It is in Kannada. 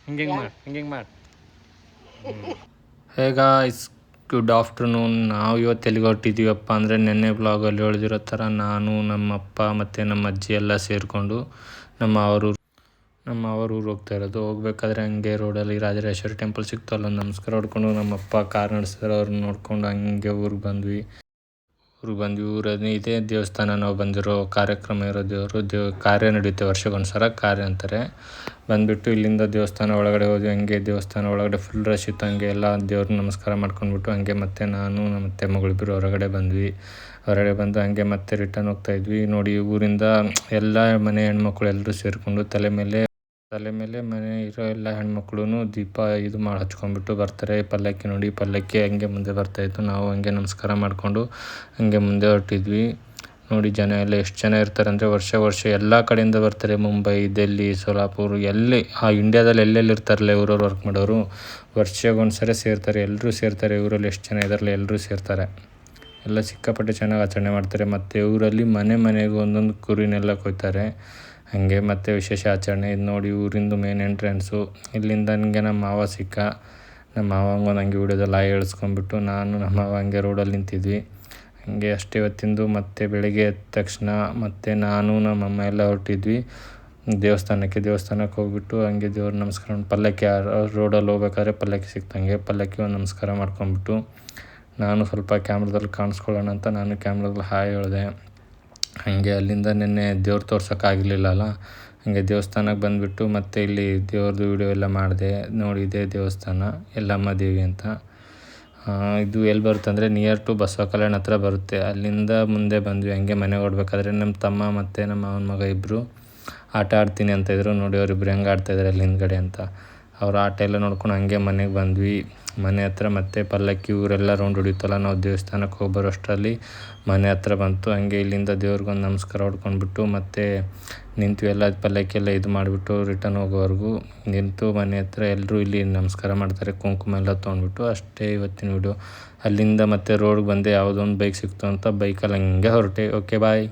ಹಿಂಗೆ ಮಾಡಿ ಹೇ ಗಾಯ್ಸ್, ಗುಡ್ ಆಫ್ಟರ್ನೂನ್. ನಾವು ಇವತ್ತು ಎಲ್ಲಿಗೆ ಹೊರಟಿದ್ದೀವಪ್ಪ ಅಂದರೆ ನೆನ್ನೆ ಬ್ಲಾಗಲ್ಲಿ ಹೇಳಿದಿರೋ ಥರ ನಾನು ನಮ್ಮಪ್ಪ ಮತ್ತು ನಮ್ಮ ಅಜ್ಜಿ ಎಲ್ಲ ಸೇರಿಕೊಂಡು ನಮ್ಮ ಅವ್ರ ಊರು ಹೋಗ್ತಾ ಇರೋದು. ಹೋಗ್ಬೇಕಾದ್ರೆ ಹಂಗೆ ರೋಡಲ್ಲಿ ರಾಜರಾಜೇಶ್ವರಿ ಟೆಂಪಲ್ ಸಿಕ್ತು, ಅಲ್ಲೊಂದು ನಮಸ್ಕಾರ ಹೊಡ್ಕೊಂಡು ನಮ್ಮಪ್ಪ ಕಾರ್ ನಡೆಸಿದ್ರು, ಅವ್ರನ್ನ ನೋಡ್ಕೊಂಡು ಹಂಗೆ ಊರಿಗೆ ಬಂದ್ವಿ. ಊರಲ್ಲಿ ಇದೇ ದೇವಸ್ಥಾನ ನಾವು ಬಂದಿರೋ ಕಾರ್ಯಕ್ರಮ ಇರೋ ಕಾರ್ಯ ನಡೆಯುತ್ತೆ ವರ್ಷಕ್ಕೊಂದ್ಸಲ, ಕಾರ್ಯ ಅಂತಾರೆ. ಬಂದುಬಿಟ್ಟು ಇಲ್ಲಿಂದ ದೇವಸ್ಥಾನ ಒಳಗಡೆ ಹೋದ್ವಿ. ಹಂಗೆ ದೇವಸ್ಥಾನ ಒಳಗಡೆ ಫುಲ್ ರಶ್ ಇತ್ತು. ಹಂಗೆ ಎಲ್ಲ ದೇವ್ರನ್ನ ನಮಸ್ಕಾರ ಮಾಡ್ಕೊಂಡ್ಬಿಟ್ಟು ಹಂಗೆ ಮತ್ತೆ ನಾನು ನಮ್ಮ ಮಗಳಿಬ್ಬರು ಹೊರಗಡೆ ಬಂದ್ವಿ. ಹೊರಗಡೆ ಬಂದು ಹಂಗೆ ಮತ್ತೆ ರಿಟರ್ನ್ ಹೋಗ್ತಾಯಿದ್ವಿ. ನೋಡಿ, ಊರಿಂದ ಎಲ್ಲ ಮನೆ ಹೆಣ್ಮಕ್ಳು ಎಲ್ಲರೂ ಸೇರಿಕೊಂಡು ತಲೆ ಮೇಲೆ ಮನೆ ಇರೋ ಎಲ್ಲ ಹೆಣ್ಮಕ್ಳು ದೀಪ ಹಚ್ಕೊಂಡ್ಬಿಟ್ಟು ಬರ್ತಾರೆ. ಪಲ್ಲಕ್ಕಿ ನೋಡಿ, ಪಲ್ಲಕ್ಕಿ ಹಂಗೆ ಮುಂದೆ ಬರ್ತಾಯಿತ್ತು. ನಾವು ಹಂಗೆ ನಮಸ್ಕಾರ ಮಾಡಿಕೊಂಡು ಹಂಗೆ ಮುಂದೆ ಹೊರಟಿದ್ವಿ. ನೋಡಿ, ಜನ ಎಲ್ಲ ಎಷ್ಟು ಜನ ಇರ್ತಾರೆ ಅಂದರೆ ವರ್ಷ ಎಲ್ಲ ಕಡೆಯಿಂದ ಬರ್ತಾರೆ. ಮುಂಬೈ, ಡೆಲ್ಲಿ, ಸೋಲಾಪುರ್, ಇಂಡಿಯಾದಲ್ಲಿ ಎಲ್ಲೆಲ್ಲಿ ಇರ್ತಾರಲ್ಲ ಊರವ್ರು ವರ್ಕ್ ಮಾಡೋರು, ವರ್ಷಕ್ಕೊಂದ್ಸರಿ ಸೇರ್ತಾರೆ. ಎಲ್ಲರೂ ಸೇರ್ತಾರೆ. ಊರಲ್ಲಿ ಎಷ್ಟು ಜನ ಇದ್ದಾರಲ್ಲ ಎಲ್ಲರೂ ಸೇರ್ತಾರೆ. ಎಲ್ಲ ಸಿಕ್ಕಾಪಟ್ಟೆ ಚೆನ್ನಾಗಿ ಆಚರಣೆ ಮಾಡ್ತಾರೆ. ಮತ್ತು ಊರಲ್ಲಿ ಮನೆಗೂ ಒಂದೊಂದು ಕುರಿನೆಲ್ಲ ಕೊಯ್ತಾರೆ. ಹಾಗೆ ಮತ್ತು ವಿಶೇಷ ಆಚರಣೆ ಇದು ನೋಡಿ, ಊರಿಂದು ಮೇನ್ ಎಂಟ್ರೆನ್ಸು. ಇಲ್ಲಿಂದ ನನಗೆ ನಮ್ಮ ಮಾವ ಸಿಕ್ಕ. ನಮ್ಮ ಮಾವಂಗೆ ಒಂದು ಹಂಗೆ ವಿಡಿಯೋದಲ್ಲಿ ಹೇಳ್ಸ್ಕೊಂಡ್ಬಿಟ್ಟು ನಾನು ನಮ್ಮ ಮಾವ ಹಂಗೆ ರೋಡಲ್ಲಿ ನಿಂತಿದ್ವಿ. ಹಂಗೆ ಅಷ್ಟೇ ಇವತ್ತಿಂದು. ಮತ್ತು ಬೆಳಗ್ಗೆ ಎದ್ದ ತಕ್ಷಣ ಮತ್ತು ನಾನು ನಮ್ಮಮ್ಮ ಎಲ್ಲ ಹೊರಟಿದ್ವಿ ದೇವಸ್ಥಾನಕ್ಕೆ ಹೋಗ್ಬಿಟ್ಟು ಹಂಗೆ ದೇವ್ರ ನಮಸ್ಕಾರ ಪಲ್ಲಕ್ಕಿ ರೋಡಲ್ಲಿ ಹೋಗ್ಬೇಕಾದ್ರೆ ಪಲ್ಲಕ್ಕಿ ಸಿಕ್ತಂಗೆ ಪಲ್ಲಕ್ಕಿ ಒಂದು ನಮಸ್ಕಾರ ಮಾಡ್ಕೊಂಬಿಟ್ಟು ನಾನು ಸ್ವಲ್ಪ ಕ್ಯಾಮ್ರಾದಲ್ಲಿ ಕಾಣಿಸ್ಕೊಳ್ಳೋಣ ಅಂತ ನಾನು ಕ್ಯಾಮ್ರಾದಲ್ಲಿ ಹಾಯ್ ಹೇಳಿದೆ. ಹಾಗೆ ಅಲ್ಲಿಂದ ನಿನ್ನೆ ದೇವ್ರು ತೋರ್ಸೋಕ್ಕಾಗಲಿಲ್ಲಲ್ಲ, ಹಾಗೆ ದೇವಸ್ಥಾನಕ್ಕೆ ಬಂದುಬಿಟ್ಟು ಮತ್ತು ಇಲ್ಲಿ ದೇವ್ರದ್ದು ವಿಡಿಯೋ ಎಲ್ಲ ಮಾಡಿದೆ. ನೋಡಿ, ಇದೇ ದೇವಸ್ಥಾನ ಯಲ್ಲಮ್ಮ ದೇವಿ ಅಂತ. ಇದು ಎಲ್ಲಿ ಬರುತ್ತೆ ಅಂದರೆ ನಿಯರ್ ಟು ಬಸವ ಕಲ್ಯಾಣ ಹತ್ರ ಬರುತ್ತೆ. ಅಲ್ಲಿಂದ ಮುಂದೆ ಬಂದ್ವಿ. ಹಂಗೆ ಮನೆಗೆ ಹೊರಡ್ಬೇಕಾದ್ರೆ ನಮ್ಮ ತಮ್ಮ ಮತ್ತು ನಮ್ಮ ಮಾವನ ಮಗ ಇಬ್ಬರು ಆಟ ಆಡ್ತೀನಿ ಅಂತ ಇದ್ರು. ನೋಡಿ, ಅವರಿಬ್ಬರು ಹೆಂಗೆ ಆಡ್ತಾಯಿದ್ದಾರೆ ಅಲ್ಲಿ ಹಿಂದ್ಗಡೆ ಅಂತ. ಅವ್ರ ಆಟ ಎಲ್ಲ ನೋಡ್ಕೊಂಡು ಹಂಗೆ ಮನೆಗೆ ಬಂದ್ವಿ. ಮನೆ ಹತ್ರ ಮತ್ತೆ ಪಲ್ಲಕ್ಕಿ ಊರೆಲ್ಲ ರೌಂಡ್ ಹೊಡಿತಲ್ಲ, ನಾವು ದೇವಸ್ಥಾನಕ್ಕೆ ಹೋಗಿ ಬರೋಷ್ಟರಲ್ಲಿ ಮನೆ ಹತ್ರ ಬಂತು. ಹಂಗೆ ಇಲ್ಲಿಂದ ದೇವ್ರಿಗೊಂದು ನಮಸ್ಕಾರ ಹೊಡ್ಕೊಂಡ್ಬಿಟ್ಟು ಮತ್ತೆ ನಿಂತ್ವಿ. ಎಲ್ಲ ಪಲ್ಲಕ್ಕಿ ಎಲ್ಲ ಇದು ಮಾಡಿಬಿಟ್ಟು ರಿಟರ್ನ್ ಹೋಗೋವರೆಗೂ ನಿಂತು ಮನೆ ಹತ್ರ ಎಲ್ಲರೂ ಇಲ್ಲಿ ನಮಸ್ಕಾರ ಮಾಡ್ತಾರೆ, ಕುಂಕುಮ ಎಲ್ಲ ತೊಗೊಂಡ್ಬಿಟ್ಟು. ಅಷ್ಟೇ ಇವತ್ತಿನ ವಿಡಿಯೋ. ಅಲ್ಲಿಂದ ಮತ್ತೆ ರೋಡ್ಗೆ ಬಂದೆ, ಯಾವುದೋ ಒಂದು ಬೈಕ್ ಸಿಕ್ತು ಅಂತ ಬೈಕಲ್ಲಿ ಹಂಗೆ ಹೊರಟೆ. ಓಕೆ, ಬಾಯ್.